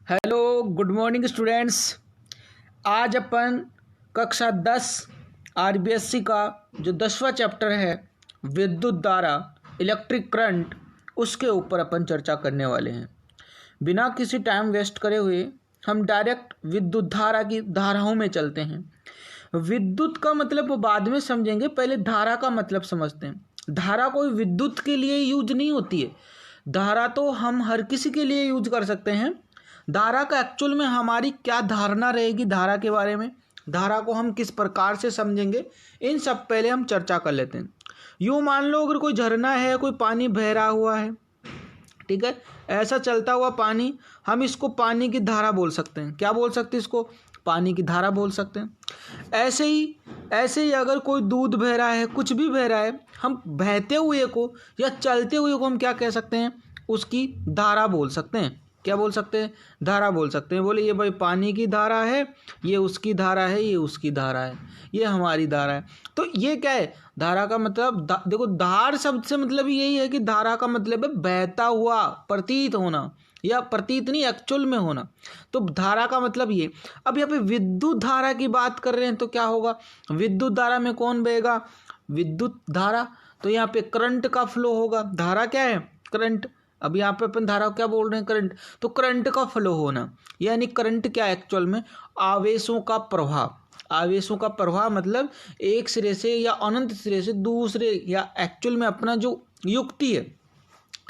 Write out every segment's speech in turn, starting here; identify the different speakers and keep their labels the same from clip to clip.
Speaker 1: Hello good morning students. आज अपन कक्षा 10 RBSC का जो 10वां चैप्टर है विद्युत धारा इलेक्ट्रिक करंट, उसके ऊपर अपन चर्चा करने वाले हैं। बिना किसी टाइम वेस्ट करे हुए हम डायरेक्ट विद्युत धारा की धाराओं में चलते हैं। विद्युत का मतलब बाद में समझेंगे, पहले धारा का मतलब समझते हैं। धारा कोई विद्युत के लिए यूज नहीं होती है। धारा तो हम हर किसी के लिए यूज कर सकते हैं। धारा का एक्चुअल में हमारी क्या धारणा रहेगी धारा के बारे में, धारा को हम किस प्रकार से समझेंगे, इन सब पहले हम चर्चा कर लेते हैं। यूँ मान लो अगर कोई झरना है, कोई पानी बह रहा हुआ है, ठीक है, ऐसा चलता हुआ पानी, हम इसको पानी की धारा बोल सकते हैं। क्या बोल सकते हैं? इसको पानी की धारा बोल सकते हैं। ऐसे ही अगर कोई दूध बह रहा है, कुछ भी बह रहा है, हम बहते हुए को या चलते हुए को हम क्या कह सकते हैं? उसकी धारा बोल सकते हैं। क्या बोल सकते हैं? धारा बोल सकते हैं। बोले ये भाई पानी की धारा है, ये उसकी धारा है, ये उसकी धारा है, ये हमारी धारा है। तो ये क्या है? धारा का मतलब देखो, धार शब्द से मतलब यही है कि धारा का मतलब है बहता हुआ, प्रतीत होना, या प्रतीत नहीं एक्चुअल में होना। तो धारा का मतलब ये। अब यहाँ पे विद्युत धारा की बात कर रहे हैं तो क्या होगा? विद्युत धारा में कौन बहेगा? विद्युत धारा, तो यहाँ पे करंट का फ्लो होगा। धारा क्या है? करंट। अब यहाँ पे अपन धारा क्या बोल रहे हैं? करंट। तो करंट का फ्लो होना, यानी करंट क्या है एक्चुअल में? आवेशों का प्रवाह। आवेशों का प्रवाह मतलब एक सिरे से या अनंत सिरे से दूसरे, या एक्चुअल में अपना जो युक्ति है,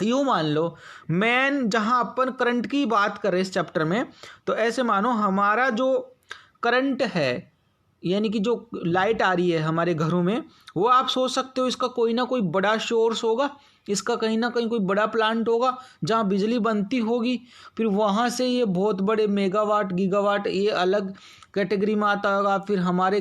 Speaker 1: यूँ मान लो मेन जहाँ अपन करंट की बात कर रहे हैं इस चैप्टर में, तो ऐसे मानो हमारा जो करंट है, यानी कि जो लाइट आ रही है हमारे घरों में, वो आप सोच सकते हो इसका कोई ना कोई बड़ा सोर्स होगा, इसका कहीं ना कहीं कोई बड़ा प्लांट होगा जहाँ बिजली बनती होगी, फिर वहाँ से ये बहुत बड़े मेगावाट गीगावाट ये अलग कैटेगरी में आता होगा, फिर हमारे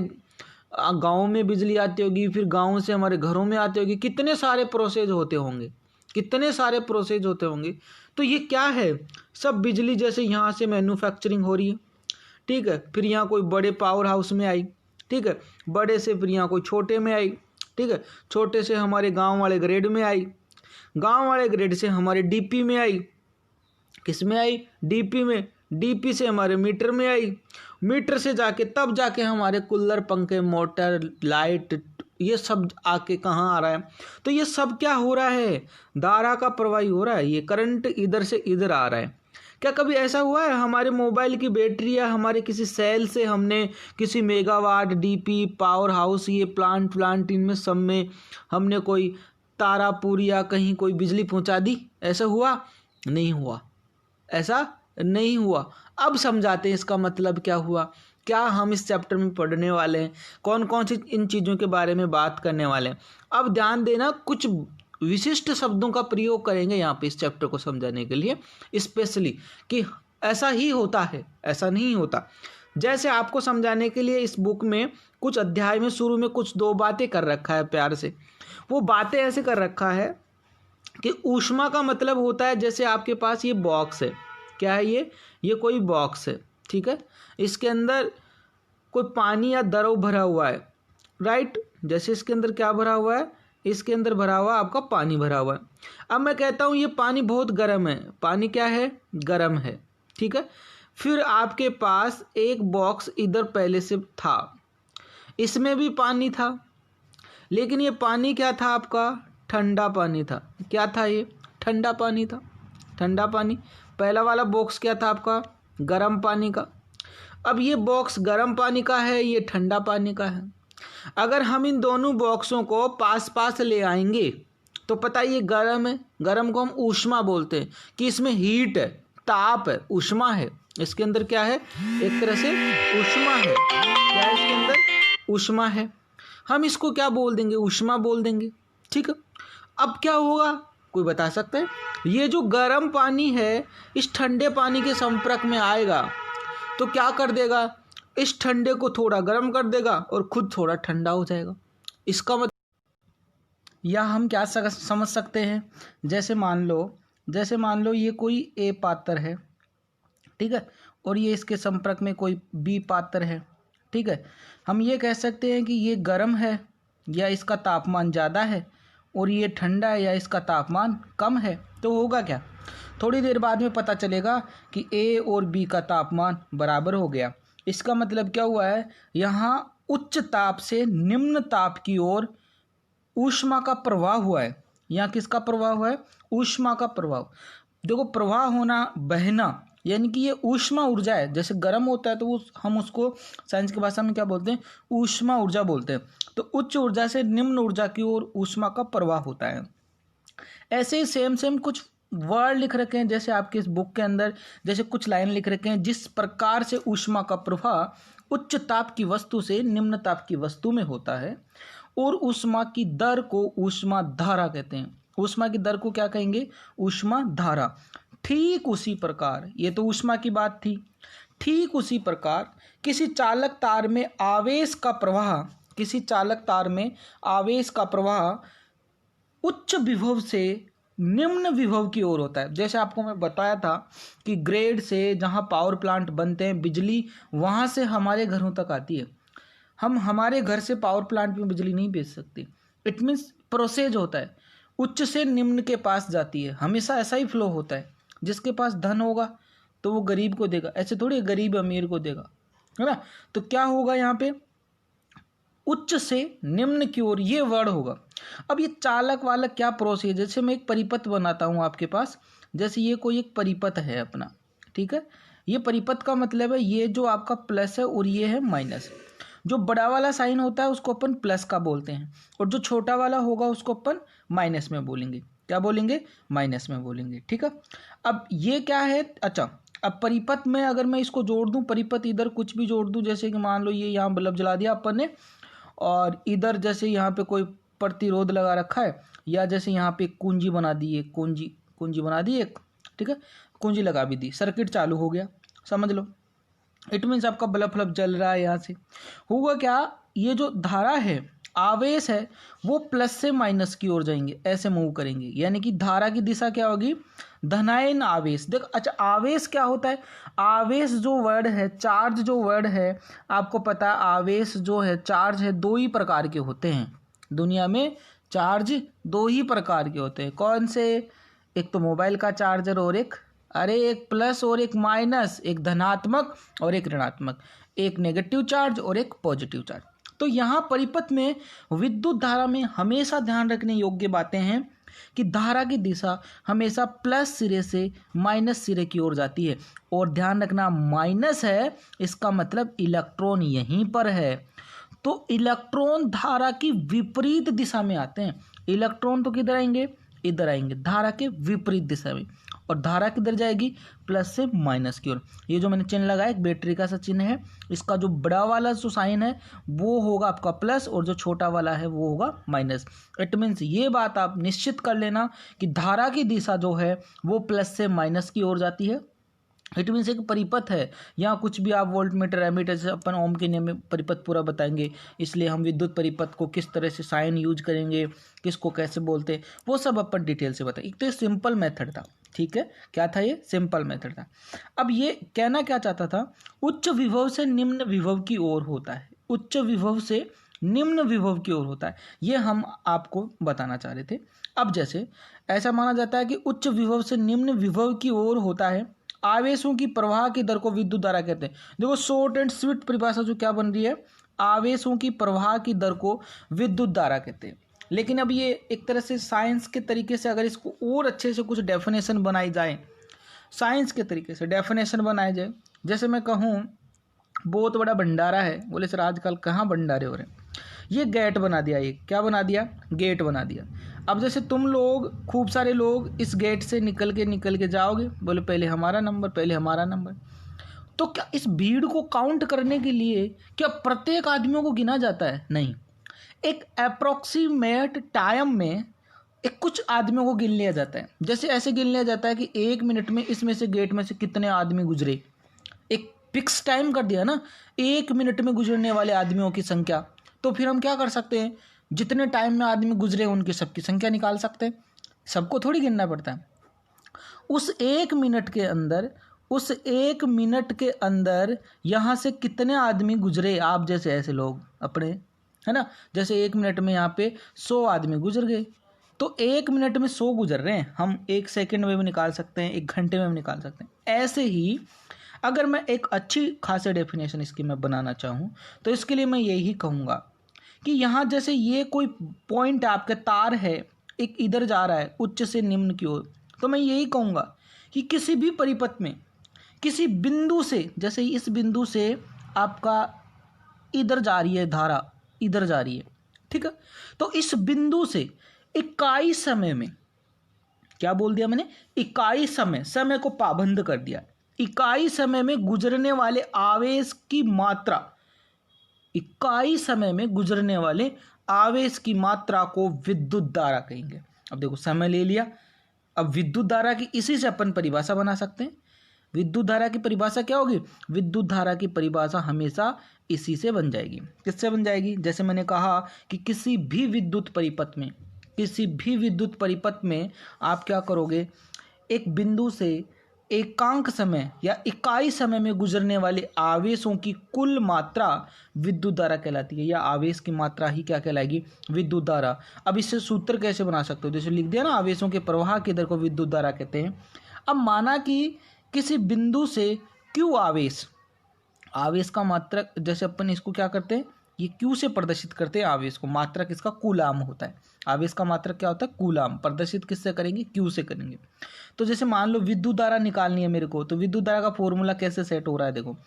Speaker 1: गाँव में बिजली आती होगी, फिर गाँव से हमारे घरों में आती होगी। कितने सारे प्रोसेस होते होंगे, कितने सारे प्रोसेस होते होंगे। तो ये क्या है? सब बिजली जैसे यहाँ से मैन्युफैक्चरिंग हो रही है, ठीक है, फिर यहाँ कोई बड़े पावर हाउस में आई, ठीक है, बड़े से फिर यहाँ कोई छोटे में आई, ठीक है, छोटे से हमारे गांव वाले ग्रेड में आई, गांव वाले ग्रेड से हमारे डीपी में आई। किस में आई? डीपी में। डीपी से हमारे मीटर में आई, मीटर से जाके तब जाके हमारे कूलर, पंखे, मोटर, लाइट, ये सब आके कहाँ आ रहा है? तो ये सब क्या हो रहा है? धारा का प्रवाह हो रहा है। ये करंट इधर से इधर आ रहा है। क्या कभी ऐसा हुआ है हमारे मोबाइल की बैटरी या हमारे किसी सेल से हमने किसी मेगावाट, डीपी, पावर हाउस, ये प्लांट इनमें सब में हमने कोई तारापुर या कहीं कोई बिजली पहुंचा दी? ऐसा हुआ? नहीं हुआ। ऐसा नहीं हुआ। अब समझाते हैं इसका मतलब क्या हुआ, क्या हम इस चैप्टर में पढ़ने वाले हैं, कौन कौन सी इन चीज़ों के बारे में बात करने वाले हैं। अब ध्यान देना, कुछ विशिष्ट शब्दों का प्रयोग करेंगे यहाँ पे इस चैप्टर को समझाने के लिए स्पेशली, कि ऐसा ही होता है, ऐसा नहीं होता। जैसे आपको समझाने के लिए इस बुक में कुछ अध्याय में शुरू में कुछ 2 बातें कर रखा है प्यार से। वो बातें ऐसे कर रखा है कि ऊष्मा का मतलब होता है, जैसे आपके पास ये बॉक्स है, क्या है ये कोई बॉक्स है, ठीक है, इसके अंदर कोई पानी या द्रव भरा हुआ है, राइट। जैसे इसके अंदर क्या भरा हुआ है? इसके अंदर भरा हुआ आपका पानी भरा हुआ है। अब मैं कहता हूँ ये पानी बहुत गर्म है। पानी क्या है? गर्म है, ठीक है। फिर आपके पास एक बॉक्स इधर पहले से था, इसमें भी पानी था, लेकिन ये पानी क्या था आपका? ठंडा पानी था। क्या था ये? ठंडा पानी था। ठंडा पानी। पहला वाला बॉक्स क्या था आपका? गर्म पानी का। अब ये बॉक्स गर्म पानी का है, ये ठंडा पानी का है। अगर हम इन दोनों बॉक्सों को पास पास ले आएंगे तो पता ये गर्म है, गर्म को हम ऊष्मा बोलते हैं, कि इसमें हीट है, ताप है, ऊष्मा है। इसके अंदर क्या है? एक तरह से ऊष्मा है। क्या है इसके अंदर? ऊष्मा है। हम इसको क्या बोल देंगे? ऊष्मा बोल देंगे, ठीक है। अब क्या होगा, कोई बता सकता है? ये जो गर्म पानी है इस ठंडे पानी के संपर्क में आएगा तो क्या कर देगा? इस ठंडे को थोड़ा गर्म कर देगा और खुद थोड़ा ठंडा हो जाएगा। इसका मतलब, या हम क्या समझ सकते हैं, जैसे मान लो ये कोई ए पात्र है, ठीक है, और ये इसके संपर्क में कोई बी पात्र है, ठीक है। हम ये कह सकते हैं कि ये गर्म है या इसका तापमान ज़्यादा है, और ये ठंडा है या इसका तापमान कम है। तो होगा क्या? थोड़ी देर बाद में पता चलेगा कि ए और बी का तापमान बराबर हो गया। इसका मतलब क्या हुआ है, यहाँ उच्च ताप से निम्न ताप की ओर ऊष्मा का प्रवाह हुआ है। यहाँ किसका प्रवाह हुआ है, ऊष्मा का प्रवाह। देखो प्रवाह होना, बहना, यानी कि ये ऊष्मा ऊर्जा है। जैसे गर्म होता है तो हम उसको साइंस की भाषा में क्या बोलते हैं, ऊष्मा ऊर्जा बोलते हैं। तो उच्च ऊर्जा से निम्न ऊर्जा की ओर ऊष्मा का प्रवाह होता है। ऐसे ही सेम कुछ वर्ड लिख रखे हैं, जैसे आपके इस बुक के अंदर जैसे कुछ लाइन लिख रखे हैं, जिस प्रकार से ऊष्मा का प्रवाह उच्च ताप की वस्तु से निम्न ताप की वस्तु में होता है और ऊष्मा की दर को ऊष्मा धारा कहते हैं। ऊष्मा की दर को क्या कहेंगे, ऊष्मा धारा। ठीक उसी प्रकार, ये तो ऊष्मा की बात थी, ठीक उसी प्रकार किसी चालक तार में आवेश का प्रवाह, किसी चालक तार में आवेश का प्रवाह उच्च विभव से निम्न विभव की ओर होता है। जैसे आपको मैं बताया था कि ग्रेड से जहाँ पावर प्लांट बनते हैं, बिजली वहाँ से हमारे घरों तक आती है। हम हमारे घर से पावर प्लांट में बिजली नहीं भेज सकते। इट मीन्स प्रोसेस होता है, उच्च से निम्न के पास जाती है। हमेशा ऐसा ही फ्लो होता है। जिसके पास धन होगा तो वो गरीब को देगा, ऐसे थोड़ी गरीब अमीर को देगा, है ना। तो क्या होगा यहाँ पे, उच्च से निम्न की ओर, ये वर्ड होगा। अब ये चालक वालक क्या प्रोसेस, जैसे मैं एक परिपथ बनाता हूँ आपके पास, जैसे ये कोई एक परिपथ है अपना, ठीक है। ये परिपथ का मतलब है ये जो आपका प्लस है और ये है माइनस। जो बड़ा वाला साइन होता है उसको अपन प्लस का बोलते हैं और जो छोटा वाला होगा उसको अपन माइनस में बोलेंगे। क्या बोलेंगे, माइनस में बोलेंगे, ठीक है। अब ये क्या है, अच्छा अब परिपथ में अगर मैं इसको जोड़ दूं, परिपथ इधर कुछ भी जोड़ दूं, जैसे कि मान लो ये यहाँ बल्ब जला दिया अपन ने और इधर जैसे यहाँ पे कोई प्रतिरोध लगा रखा है, या जैसे यहाँ पे कुंजी बना दी है, कुंजी बना दी एक, ठीक है, कुंजी लगा भी दी, सर्किट चालू हो गया, समझ लो। इट मीन्स आपका बल्ब जल रहा है। यहाँ से होगा क्या, ये जो धारा है, आवेश है, वो प्लस से माइनस की ओर जाएंगे, ऐसे मूव करेंगे। यानी कि धारा की दिशा क्या होगी, धनायन आवेश। देख, अच्छा आवेश क्या होता है, आवेश जो वर्ड है, चार्ज जो वर्ड है, आपको पता है आवेश जो है, चार्ज है, दो ही प्रकार के होते हैं दुनिया में। चार्ज दो ही प्रकार के होते हैं, कौन से, एक तो मोबाइल का चार्जर और एक प्लस और एक माइनस, एक धनात्मक और एक ऋणात्मक, एक नेगेटिव चार्ज और एक पॉजिटिव चार्ज। तो यहाँ परिपथ में विद्युत धारा में हमेशा ध्यान रखने योग्य बातें हैं कि धारा की दिशा हमेशा प्लस सिरे से माइनस सिरे की ओर जाती है। और ध्यान रखना माइनस है, इसका मतलब इलेक्ट्रॉन यहीं पर है। तो इलेक्ट्रॉन धारा की विपरीत दिशा में आते हैं। इलेक्ट्रॉन तो किधर आएंगे, इधर आएंगे, धारा के विपरीत दिशा में। और धारा किधर जाएगी, प्लस से माइनस की ओर। ये जो मैंने चिन्ह लगाया एक बैटरी का सा चिन्ह है, इसका जो बड़ा वाला जो साइन है वो होगा आपका प्लस और जो छोटा वाला है वो होगा माइनस। इट मीन्स ये बात आप निश्चित कर लेना कि धारा की दिशा जो है वो प्लस से माइनस की ओर जाती है। इट मीन्स एक परिपथ है, यहाँ कुछ भी आप वोल्ट मीटर एमीटर से अपन ओम के नियम में परिपथ पूरा बताएंगे, इसलिए हम विद्युत परिपथ को किस तरह से साइन यूज करेंगे, किसको कैसे बोलते हैं, वो सब अपन डिटेल से बताएं। एक तो ये सिंपल मेथड था, ठीक है, क्या था ये, सिंपल मेथड था। अब ये कहना क्या चाहता था, उच्च विभव से निम्न विभव की ओर होता है, उच्च विभव से निम्न विभव की ओर होता है, ये हम आपको बताना चाह रहे थे। अब जैसे ऐसा माना जाता है कि उच्च विभव से निम्न विभव की ओर होता है, आवेशों की प्रवाह की दर को विद्युत धारा कहते हैं। देखो शॉर्ट एंड स्वीट परिभाषा जो क्या बन रही है, आवेशों की प्रवाह की दर को विद्युत धारा कहते हैं। लेकिन अब ये एक तरह से साइंस के तरीके से अगर इसको और अच्छे से कुछ डेफिनेशन बनाई जाए, साइंस के तरीके से डेफिनेशन बनाई जाए, जैसे मैं कहूँ बहुत बड़ा भंडारा है, बोले सर आजकल कहाँ भंडारे हो रहे हैं, ये गेट बना दिया, ये क्या बना दिया, गेट बना दिया। अब जैसे तुम लोग खूब सारे लोग इस गेट से निकल के जाओगे, बोले पहले हमारा नंबर, पहले हमारा नंबर। तो क्या इस भीड़ को काउंट करने के लिए क्या प्रत्येक आदमियों को गिना जाता है, नहीं, एक अप्रोक्सीमेट टाइम में एक कुछ आदमियों को गिन लिया जाता है। जैसे ऐसे गिन लिया जाता है कि 1 मिनट में इसमें से गेट में से कितने आदमी गुजरे, एक फिक्स टाइम कर दिया ना, 1 मिनट में गुजरने वाले आदमियों की संख्या। तो फिर हम क्या कर सकते हैं, जितने टाइम में आदमी गुजरे उनकी सबकी संख्या निकाल सकते हैं, सबको थोड़ी गिनना पड़ता है। उस 1 मिनट के अंदर यहाँ से कितने आदमी गुजरे, आप जैसे ऐसे लोग अपने, है ना, जैसे 1 मिनट में यहाँ पे 100 आदमी गुजर गए, तो 1 मिनट में 100 गुजर रहे हैं, हम 1 सेकंड में भी निकाल सकते हैं, 1 घंटे में भी निकाल सकते हैं। ऐसे ही अगर मैं एक अच्छी खासी डेफिनेशन इसकी मैं बनाना चाहूँ तो इसके लिए मैं यही कहूँगा कि यहाँ जैसे ये कोई पॉइंट आपके तार है, एक इधर जा रहा है उच्च से निम्न की ओर, तो मैं यही कहूँगा कि किसी भी परिपथ में किसी बिंदु से, जैसे इस बिंदु से आपका इधर जा रही है धारा, इधर जा रही है, ठीक है, तो इस बिंदु से इकाई समय में, क्या बोल दिया मैंने, इकाई समय, समय को पाबंद कर दिया, इकाई समय में गुजरने वाले आवेश की मात्रा, इकाई समय में गुजरने वाले आवेश की मात्रा को विद्युत धारा कहेंगे। अब देखो समय ले लिया, अब विद्युत धारा की इसी से अपन परिभाषा बना सकते हैं। विद्युत धारा की परिभाषा क्या होगी, विद्युत धारा की परिभाषा हमेशा इसी से बन जाएगी। किससे बन जाएगी, जैसे मैंने कहा कि किसी भी विद्युत परिपथ में, किसी भी विद्युत परिपथ में आप क्या करोगे, एक बिंदु से एकांक समय या इकाई समय में गुजरने वाले आवेशों की कुल मात्रा विद्युत धारा कहलाती है, या आवेश की मात्रा ही क्या कहलाएगी, विद्युत धारा। अब इससे सूत्र कैसे बना सकते हो, जैसे लिख दिया ना, आवेशों के प्रवाह की दर को विद्युत धारा कहते हैं। अब माना कि किसी बिंदु से क्यू आवेश, आवेश का मात्रक, जैसे अपन इसको क्या करते हैं, ये क्यू से प्रदर्शित करते हैं आवेश को, मात्रक इसका कूलाम होता है, आवेश का मात्रक क्या होता है, कूलाम, प्रदर्शित किससे करेंगे, क्यू से करेंगे। तो जैसे मान लो विद्युत धारा निकालनी है मेरे को, तो विद्युत धारा का फॉर्मूला कैसे सेट हो रहा है, देखो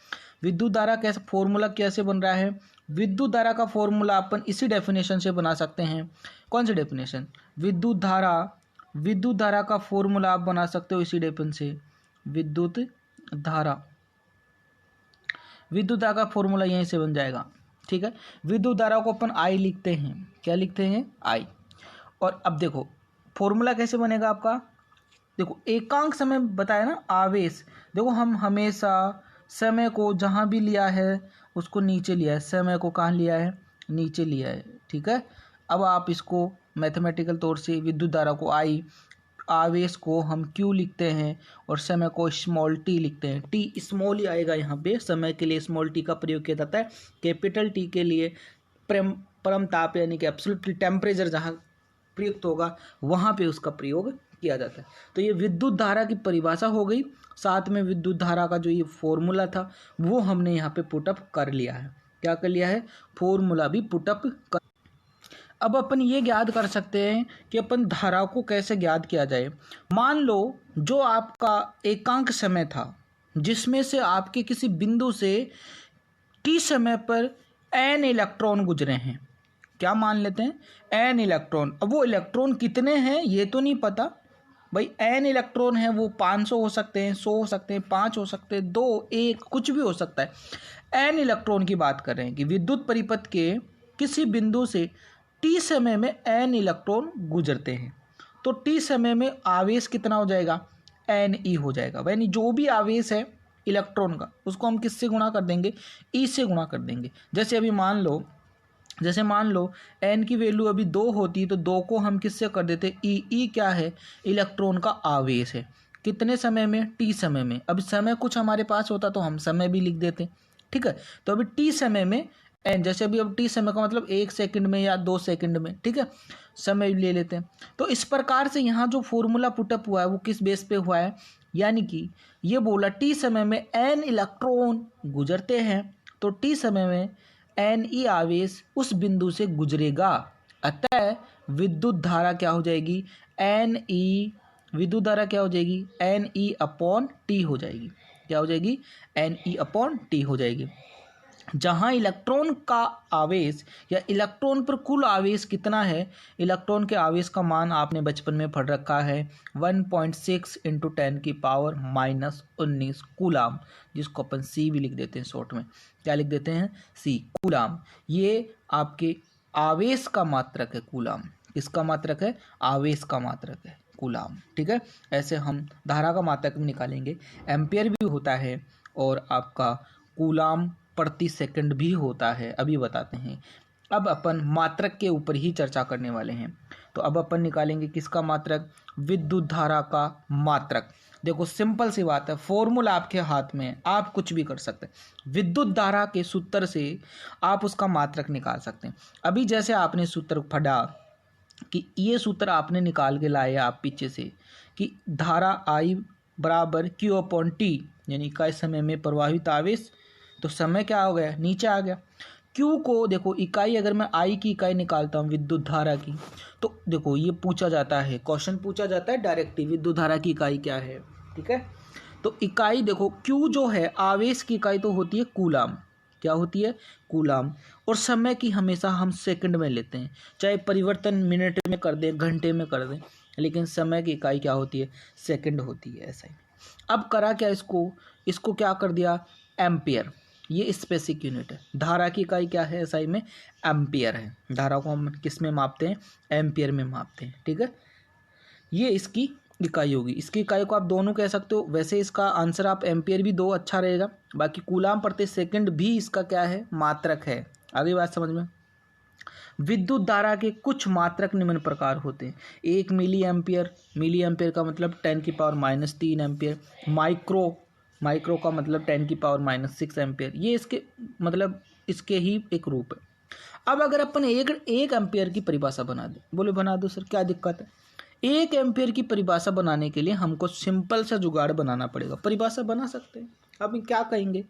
Speaker 1: विद्युत धारा कैसे, फॉर्मूला कैसे बन रहा है, विद्युत धारा का फॉर्मूला अपन इसी डेफिनेशन से बना सकते हैं। कौन सी डेफिनेशन, विद्युत धारा का फॉर्मूला आप बना सकते हो इसी डेफिनेशन से, विद्युत धारा का फॉर्मूला यहीं से बन जाएगा, ठीक है। विद्युत धारा को अपन आई लिखते हैं, क्या लिखते हैं, आई। और अब देखो फॉर्मूला कैसे बनेगा आपका, देखो एकांक समय बताया ना आवेश, देखो हम हमेशा समय को जहाँ भी लिया है उसको नीचे लिया है, समय को कहाँ लिया है, नीचे लिया है, ठीक है। अब आप इसको मैथमेटिकल तौर से विद्युत धारा को आई, आवेश को हम क्यू लिखते हैं और समय को स्मॉल टी लिखते हैं, टी स्मॉल ही आएगा यहाँ पे, समय के लिए स्मॉल टी का प्रयोग किया जाता है, कैपिटल टी के लिए परम ताप यानी कि एब्सोल्यूट टेम्परेचर जहाँ प्रयुक्त होगा वहाँ पे उसका प्रयोग किया जाता है। तो ये विद्युत धारा की परिभाषा हो गई, साथ में विद्युत धारा का जो ये फॉर्मूला था वो हमने यहाँ पे पुटअप कर लिया है, क्या कर लिया है, फॉर्मूला भी पुटअप कर। अब अपन ये ज्ञात कर सकते हैं कि अपन धारा को कैसे ज्ञात किया जाए। मान लो जो आपका एकांक समय था जिसमें से आपके किसी बिंदु से टी समय पर n इलेक्ट्रॉन गुजरे हैं, क्या मान लेते हैं, n इलेक्ट्रॉन। अब वो इलेक्ट्रॉन कितने हैं ये तो नहीं पता भाई, n इलेक्ट्रॉन है वो 500 हो सकते हैं, 100 हो सकते हैं, 5 हो सकते हैं, 2, 1, कुछ भी हो सकता है। n इलेक्ट्रॉन की बात कर रहे हैं कि विद्युत परिपथ के किसी बिंदु से टी समय में n इलेक्ट्रॉन गुजरते हैं, तो टी समय में आवेश कितना हो जाएगा, Ne हो जाएगा। यानी जो भी आवेश है इलेक्ट्रॉन का उसको हम किससे गुणा कर देंगे, E से गुणा कर देंगे। जैसे अभी मान लो n की वैल्यू अभी 2 होती तो 2 को हम किससे कर देते, E क्या है, इलेक्ट्रॉन का आवेश है, कितने समय में, टी समय में। अब समय कुछ हमारे पास होता तो हम समय भी लिख देते, ठीक है। तो अभी टी समय में n, जैसे अभी अब टी समय का मतलब 1 सेकंड में या 2 सेकंड में, ठीक है, समय ले लेते हैं। तो इस प्रकार से यहाँ जो फॉर्मूला पुटअप हुआ है वो किस बेस पे हुआ है, यानी कि ये बोला टी समय में n इलेक्ट्रॉन गुजरते हैं तो टी समय में Ne आवेश उस बिंदु से गुजरेगा, अतः विद्युत धारा क्या हो जाएगी, विद्युत धारा क्या हो जाएगी, Ne/T हो जाएगी, क्या हो जाएगी, Ne/T हो जाएगी। जहाँ इलेक्ट्रॉन का आवेश या इलेक्ट्रॉन पर कुल आवेश कितना है, इलेक्ट्रॉन के आवेश का मान आपने बचपन में पढ़ रखा है 1.6 × 10⁻⁻19 कूलाम, जिसको अपन C भी लिख देते हैं शॉर्ट में, क्या लिख देते हैं, C कूलाम। ये आपके आवेश का मात्रक है कूलाम, किसका मात्रक है, आवेश का मात्रक है कूलाम, ठीक है। ऐसे हम धारा का मात्रक भी निकालेंगे, एम्पियर भी होता है और आपका कूलाम प्रति सेकंड भी होता है, अभी बताते हैं। अब अपन मात्रक के ऊपर ही चर्चा करने वाले हैं, तो अब अपन निकालेंगे किसका मात्रक, विद्युत धारा का मात्रक। देखो सिंपल सी बात है, फॉर्मूला आपके हाथ में है, आप कुछ भी कर सकते हैं। विद्युत धारा के सूत्र से आप उसका मात्रक निकाल सकते हैं। अभी जैसे आपने सूत्र पढ़ा कि ये सूत्र आपने निकाल के लाए आप पीछे से कि धारा I बराबर Q/T, यानी इकाई समय में प्रवाहित आवेश। तो समय क्या हो गया, नीचे आ गया। Q को देखो इकाई, अगर मैं I की इकाई निकालता हूँ विद्युत धारा की, तो देखो ये पूछा जाता है, क्वेश्चन पूछा जाता है डायरेक्टली, विद्युत धारा की इकाई क्या है। ठीक है, तो इकाई देखो Q जो है आवेश की इकाई तो होती है कूलाम। क्या होती है, कूलाम। और समय की हमेशा हम सेकंड में लेते हैं, चाहे परिवर्तन मिनट में कर दें, घंटे में कर दें, लेकिन समय की इकाई क्या होती है, सेकंड होती है। ऐसा ही अब करा क्या, इसको क्या कर दिया, एम्पियर। ये स्पेसिफिक यूनिट है। धारा की इकाई क्या है एसआई में, एम्पियर है। धारा को हम किस में मापते हैं, एम्पियर में मापते हैं। ठीक है, ये इसकी इकाई होगी। इसकी इकाई को आप दोनों कह सकते हो, वैसे इसका आंसर आप एम्पियर भी दो, अच्छा रहेगा। बाकी कूलाम प्रति सेकंड भी इसका क्या है, मात्रक है। आगे बात समझ में। विद्युत धारा के कुछ मात्रक निम्न प्रकार होते हैं। एक मिली एम्पियर, मिली एम्पियर का मतलब 10⁻³ एम्पियर। माइक्रो का मतलब 10⁻6 एम्पियर। ये इसके मतलब इसके ही एक रूप है। अब अगर अपन एक एम्पियर की परिभाषा बना दें, बोले बना दो सर, क्या दिक्कत है। एक एम्पियर की परिभाषा बनाने के लिए हमको सिंपल सा जुगाड़ बनाना पड़ेगा। परिभाषा बना सकते हैं, अब क्या कहेंगे,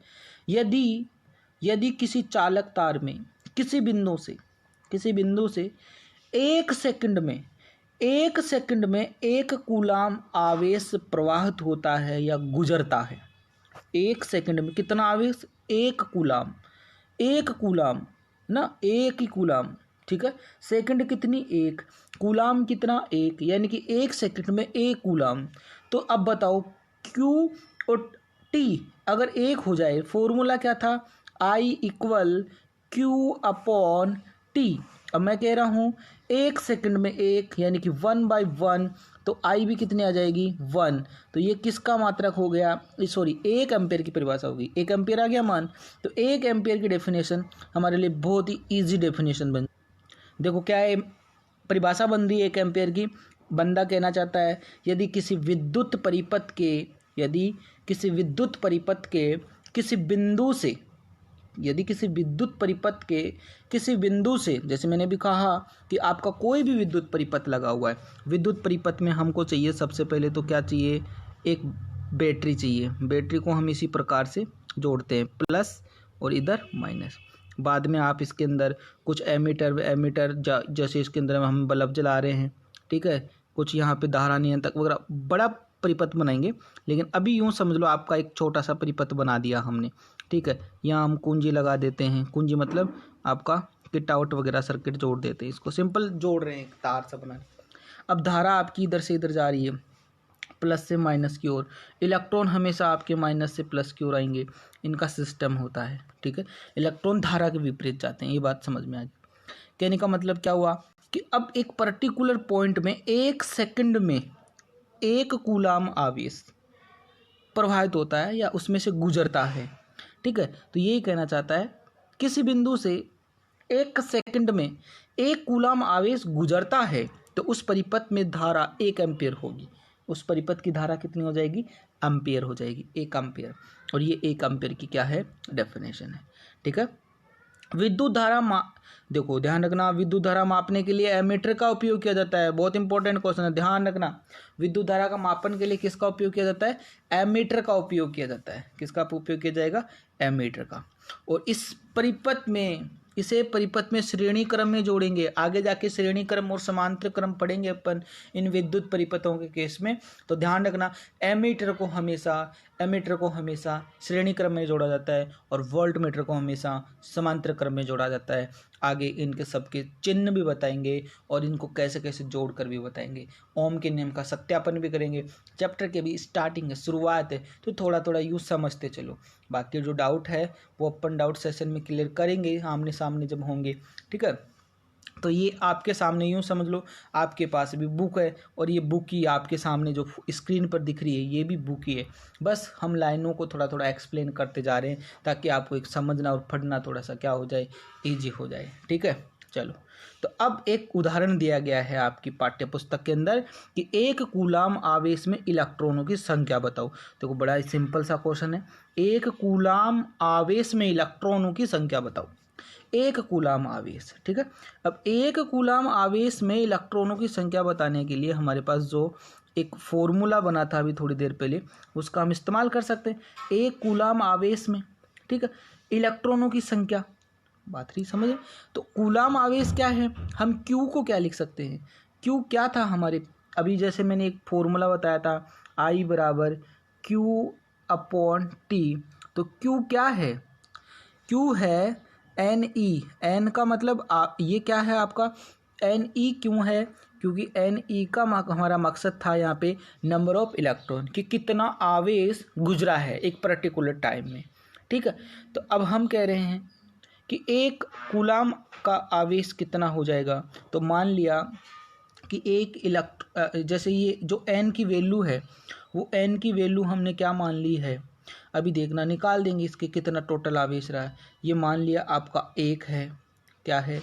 Speaker 1: यदि किसी चालक तार में किसी बिंदु से एक सेकंड में 1 कूलाम आवेश प्रवाहित होता है या गुजरता है। एक सेकंड में कितना आवेश, 1 कूलाम ना, 1 ही कूलाम। ठीक है, सेकंड कितनी, 1, कूलाम कितना, 1, यानी कि 1 सेकंड में 1 कूलाम। तो अब बताओ Q और T अगर 1 हो जाए, फॉर्मूला क्या था, I = Q/T। अब मैं कह रहा हूँ 1 सेकंड में 1, यानी कि 1/1, तो I भी कितनी आ जाएगी, 1। तो ये किसका मात्रक हो गया, सॉरी 1 एम्पियर की परिभाषा होगी। 1 एम्पियर आ गया मान, तो 1 एम्पियर की डेफिनेशन हमारे लिए बहुत ही ईजी डेफिनेशन बन। देखो क्या है, परिभाषा बन रही है 1 एम्पियर की। बंदा कहना चाहता है यदि किसी विद्युत परिपथ के किसी बिंदु से जैसे मैंने भी कहा कि आपका कोई भी विद्युत परिपथ लगा हुआ है, विद्युत परिपथ में हमको चाहिए सबसे पहले तो क्या चाहिए, एक बैटरी चाहिए। बैटरी को हम इसी प्रकार से जोड़ते हैं, प्लस और इधर माइनस। बाद में आप इसके अंदर कुछ एमीटर जैसे इसके अंदर हम बल्ब जला रहे हैं, ठीक है, कुछ यहाँ पे धारा नियंत्रक वगैरह, बड़ा परिपथ बनाएंगे। लेकिन अभी यूँ समझ लो आपका एक छोटा सा परिपथ बना दिया हमने। ठीक है, यहाँ हम कुंजी लगा देते हैं। कुंजी मतलब आपका किट आउट वगैरह सर्किट जोड़ देते हैं, इसको सिंपल जोड़ रहे हैं एक तार सा बना। अब धारा आपकी इधर से इधर जा रही है, प्लस से माइनस की ओर। इलेक्ट्रॉन हमेशा आपके माइनस से प्लस की ओर आएंगे, इनका सिस्टम होता है। ठीक है, इलेक्ट्रॉन धारा के विपरीत जाते हैं, ये बात समझ में आ गई। कहने का मतलब क्या हुआ कि अब एक पर्टिकुलर पॉइंट में 1 सेकंड में 1 कूलाम आवेश प्रवाहित होता है या उसमें से गुजरता है। ठीक है, तो यही कहना चाहता है, किसी बिंदु से 1 सेकंड में 1 कूलाम आवेश गुजरता है तो उस परिपथ में धारा 1 एम्पियर होगी। उस परिपथ की धारा कितनी हो जाएगी, एम्पियर हो जाएगी, 1 एम्पियर। और ये 1 एम्पियर की क्या है, डेफिनेशन है। ठीक है, विद्युत धारा देखो ध्यान रखना, विद्युत धारा मापने के लिए एमीटर का उपयोग किया जाता है। बहुत इंपॉर्टेंट क्वेश्चन है, ध्यान रखना। विद्युत धारा का मापन के लिए किसका उपयोग किया जाता है, एमीटर का उपयोग किया जाता है। किसका उपयोग किया जाएगा, एमीटर का। और इसे परिपथ में श्रेणी क्रम में जोड़ेंगे। आगे जाके श्रेणी क्रम और समांतर क्रम पढ़ेंगे अपन इन विद्युत परिपथों के केस में। तो ध्यान रखना, एमीटर को हमेशा श्रेणी क्रम में जोड़ा जाता है और वोल्टमीटर को हमेशा समांतर क्रम में जोड़ा जाता है। आगे इनके सबके चिन्ह भी बताएंगे और इनको कैसे कैसे जोड़कर भी बताएंगे। ओम के नियम का सत्यापन भी करेंगे। चैप्टर के भी स्टार्टिंग है, शुरुआत है, तो थोड़ा थोड़ा यूँ समझते चलो। बाकी जो डाउट है वो अपन डाउट सेशन में क्लियर करेंगे आमने सामने जब होंगे। ठीक है, तो ये आपके सामने यूँ समझ लो, आपके पास भी बुक है और ये बुक ही आपके सामने जो स्क्रीन पर दिख रही है ये भी बुक ही है। बस हम लाइनों को थोड़ा थोड़ा एक्सप्लेन करते जा रहे हैं ताकि आपको एक समझना और पढ़ना थोड़ा सा क्या हो जाए, ईजी हो जाए। ठीक है, चलो। तो अब एक उदाहरण दिया गया है आपकी पाठ्य पुस्तक के अंदर कि 1 कूलाम आवेश में इलेक्ट्रॉनों की संख्या बताओ। देखो बड़ा ही सिंपल सा क्वेश्चन है, 1 कूलाम आवेश में इलेक्ट्रॉनों की संख्या बताओ। 1 कूलाम आवेश, ठीक है। अब 1 कूलाम आवेश में इलेक्ट्रॉनों की संख्या बताने के लिए हमारे पास जो एक फॉर्मूला बना था अभी थोड़ी देर पहले, उसका हम इस्तेमाल कर सकते हैं। 1 कूलाम आवेश में, ठीक है, इलेक्ट्रॉनों की संख्या, बात रही समझे। तो कूलाम आवेश क्या है, हम Q को क्या लिख सकते हैं, Q क्या था हमारे, अभी जैसे मैंने एक फॉर्मूला बताया था I बराबर Q/T। तो Q क्या है, Q है NE, N का मतलब ये क्या है आपका NE क्यों है, क्योंकि NE का हमारा मकसद था यहाँ पे नंबर ऑफ इलेक्ट्रॉन, कि कितना आवेश गुजरा है एक पर्टिकुलर टाइम में, ठीक है। तो अब हम कह रहे हैं कि 1 कूलाम का आवेश कितना हो जाएगा। तो मान लिया कि जैसे ये जो n की वैल्यू है, वो n की वैल्यू हमने क्या मान ली है, अभी देखना निकाल देंगे इसके कितना टोटल आवेश रहा है। ये मान लिया आपका 1 है, क्या है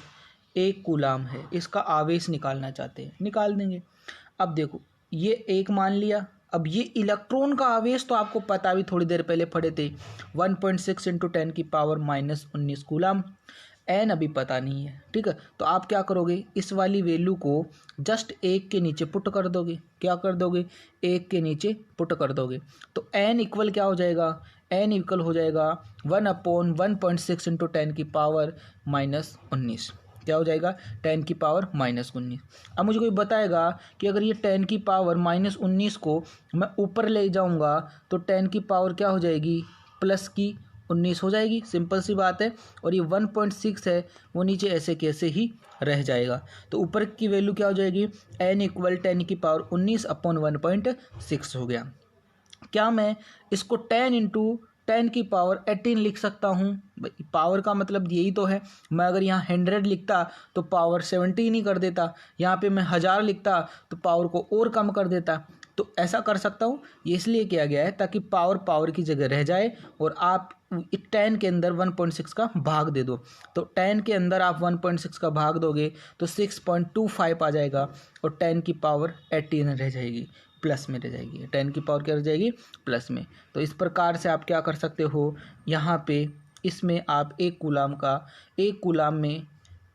Speaker 1: 1 कूलाम है, इसका आवेश निकालना चाहते हैं, निकाल देंगे। अब देखो ये 1 मान लिया। अब ये इलेक्ट्रॉन का आवेश तो आपको पता, भी थोड़ी देर पहले पढ़े थे, 1.6 × 10⁻⁻19 कूलाम। एन अभी पता नहीं है, ठीक है। तो आप क्या करोगे, इस वाली वैल्यू को जस्ट 1 के नीचे पुट कर दोगे, क्या कर दोगे 1 के नीचे पुट कर दोगे। तो एन इक्वल क्या हो जाएगा, एन इक्वल हो जाएगा 1/1.6 × 10⁻⁻19, क्या हो जाएगा 10⁻⁻19। अब मुझे कोई बताएगा कि अगर ये 10⁻⁻19 को मैं ऊपर ले जाऊंगा तो 10 की पावर क्या हो जाएगी, +19 हो जाएगी, सिंपल सी बात है। और ये 1.6 है, वो नीचे ऐसे कैसे ही रह जाएगा। तो ऊपर की वैल्यू क्या हो जाएगी, n इक्वल 10⁻19/1.6 हो गया। क्या मैं इसको 10 × 10⁻18 लिख सकता हूँ, पावर का मतलब यही तो है। मैं अगर यहाँ 100 लिखता तो पावर 17 ही कर देता, यहाँ पे मैं 1000 लिखता तो पावर को और कम कर देता। तो ऐसा कर सकता हूँ, ये इसलिए किया गया है ताकि पावर की जगह रह जाए और आप 10 के अंदर 1.6 का भाग दे दो। तो 10 के अंदर आप 1.6 का भाग दोगे तो 6.25 आ जाएगा और 10⁻18 रह जाएगी, प्लस में रह जाएगी। 10 की पावर क्या रह जाएगी, प्लस में। तो इस प्रकार से आप क्या कर सकते हो, यहाँ पे इसमें आप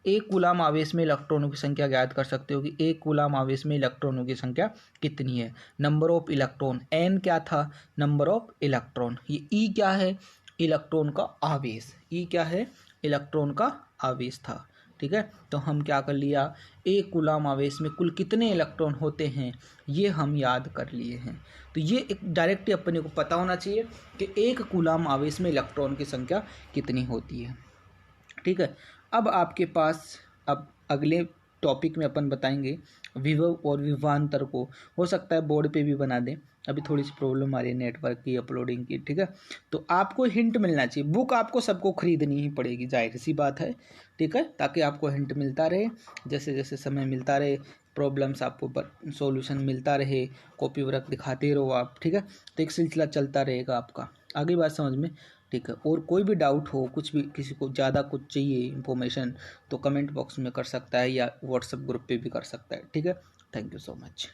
Speaker 1: 1 कूलाम आवेश में इलेक्ट्रॉनों की संख्या ज्ञात कर सकते हो कि 1 कूलाम आवेश में इलेक्ट्रॉनों की संख्या कितनी है। नंबर ऑफ इलेक्ट्रॉन, एन क्या था, नंबर ऑफ इलेक्ट्रॉन। ये ई क्या है, इलेक्ट्रॉन का आवेश, ई क्या है, इलेक्ट्रॉन का आवेश था, ठीक है। तो हम क्या कर लिया, 1 कूलाम आवेश में कुल कितने इलेक्ट्रॉन होते हैं ये हम याद कर लिए हैं। तो ये एक डायरेक्टली अपने को पता होना चाहिए कि 1 कूलाम आवेश में इलेक्ट्रॉन की संख्या कितनी होती है, ठीक है। अब आपके पास, अब अगले टॉपिक में अपन बताएंगे विभव और विभवांतर को। हो सकता है बोर्ड पे भी बना दें, अभी थोड़ी सी प्रॉब्लम आ रही है नेटवर्क की, अपलोडिंग की, ठीक है। तो आपको हिंट मिलना चाहिए, बुक आपको सबको खरीदनी ही पड़ेगी, जाहिर सी बात है, ठीक है, ताकि आपको हिंट मिलता रहे, जैसे जैसे समय मिलता रहे, प्रॉब्लम्स आपको सॉल्यूशन मिलता रहे, कॉपी वर्क दिखाते रहो आप, ठीक है। तो एक सिलसिला चलता रहेगा आपका, आगे बात समझ में, ठीक है। और कोई भी डाउट हो, कुछ भी किसी को ज़्यादा कुछ चाहिए इन्फॉर्मेशन, तो कमेंट बॉक्स में कर सकता है या व्हाट्सएप ग्रुप पे भी कर सकता है, ठीक है। Thank you so much.